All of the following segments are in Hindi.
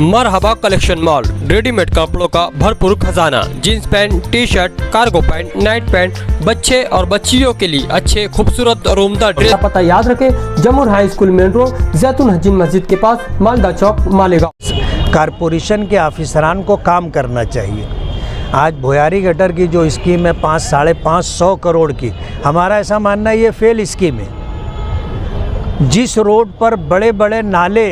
मरहबा कलेक्शन मॉल, रेडीमेड कपड़ों का भरपूर खजाना, jeans pant, T shirt, cargo pant, night pant, बच्चे और बच्चियों के लिए अच्छे खूबसूरत और उम्दा ड्रेस। पता याद रखें, जमुर हाई स्कूल मेन रोड, जैतून हजीन मस्जिद के पास, मालदा चौक, मालेगांव। कारपोरेशन के ऑफिसरान को काम करना चाहिए। आज भुयारी गटर की जो स्कीम है 500-550 करोड़ की, हमारा ऐसा मानना है ये फेल स्कीम है। जिस रोड पर बड़े बड़े नाले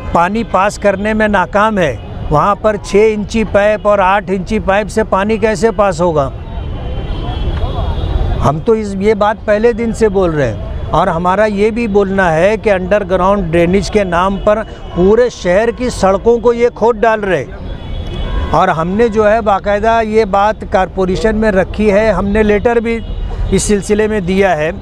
पानी पास करने में नाकाम है, वहाँ पर 6 इंची पाइप और 8 इंची पाइप से पानी कैसे पास होगा? हम तो ये बात पहले दिन से बोल रहे हैं। और हमारा ये भी बोलना है कि अंडरग्राउंड ड्रेनेज के नाम पर पूरे शहर की सड़कों को ये खोद डाल रहे। और हमने जो है बाकायदा ये बात कारपोरेशन में रखी है, हमने लेटर भी इस सिलसिले में दिया है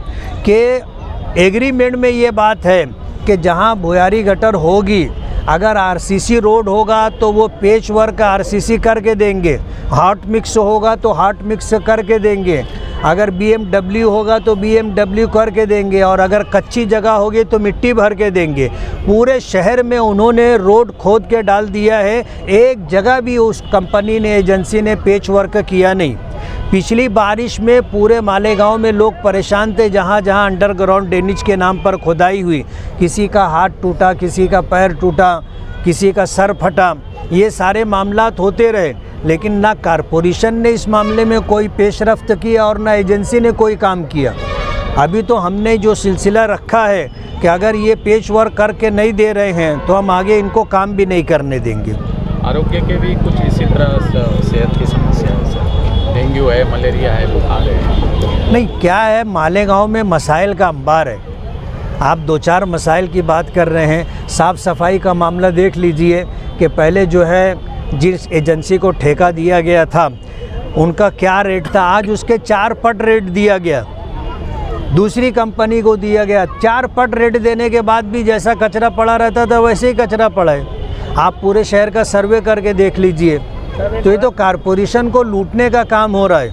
कि एग्रीमेंट में ये बात है कि जहाँ भुयारी गटर होगी, अगर आरसीसी रोड होगा तो वो पेच वर्क आरसीसी करके देंगे, हॉट मिक्स होगा तो हॉट मिक्स करके देंगे, अगर बीएमडब्ल्यू होगा तो बीएमडब्ल्यू करके देंगे, और अगर कच्ची जगह होगी तो मिट्टी भर के देंगे। पूरे शहर में उन्होंने रोड खोद के डाल दिया है, एक जगह भी उस कंपनी ने, एजेंसी ने पेच वर्क किया नहीं। पिछली बारिश में पूरे मालेगांव में लोग परेशान थे, जहाँ जहाँ अंडरग्राउंड ड्रेनेज के नाम पर खुदाई हुई, किसी का हाथ टूटा, किसी का पैर टूटा, किसी का सर फटा, ये सारे मामलात होते रहे, लेकिन ना कारपोरेशन ने इस मामले में कोई पेशरफ्त किया और ना एजेंसी ने कोई काम किया। अभी तो हमने जो सिलसिला रखा है कि अगर ये पेच वर्क करके नहीं दे रहे हैं तो हम आगे इनको काम भी नहीं करने देंगे। आरोग्य के भी कुछ इसी तरह सेहत की समस्या है, डेंगू है, मलेरिया है, बुखार है। नहीं, क्या है, मालेगांव में मसाइल का अंबार है। आप 2-4 मसाइल की बात कर रहे हैं। साफ़ सफाई का मामला देख लीजिए कि पहले जो है जिस एजेंसी को ठेका दिया गया था उनका क्या रेट था, आज उसके 4 पट रेट दिया गया। दूसरी कंपनी को दिया गया, 4 पट रेट देने के बाद भी जैसा कचरा पड़ा रहता था वैसे ही कचरा पड़ा है। आप पूरे शहर का सर्वे करके देख लीजिए। तो ये तो कारपोरेशन को लूटने का काम हो रहा है,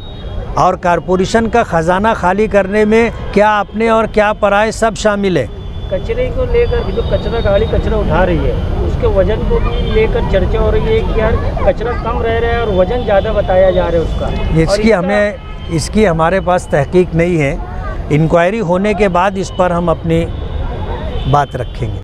और कारपोरेशन का ख़जाना खाली करने में क्या अपने और क्या पराए सब शामिल है। कचरे को लेकर जो कचरा गाड़ी कचरा उठा रही है, उसके वजन को भी लेकर चर्चा हो रही है कि यार कचरा कम रह रहा है और वजन ज़्यादा बताया जा रहा है उसका। इसकी हमारे पास तहकीक नहीं है। इंक्वायरी होने के बाद इस पर हम अपनी बात रखेंगे।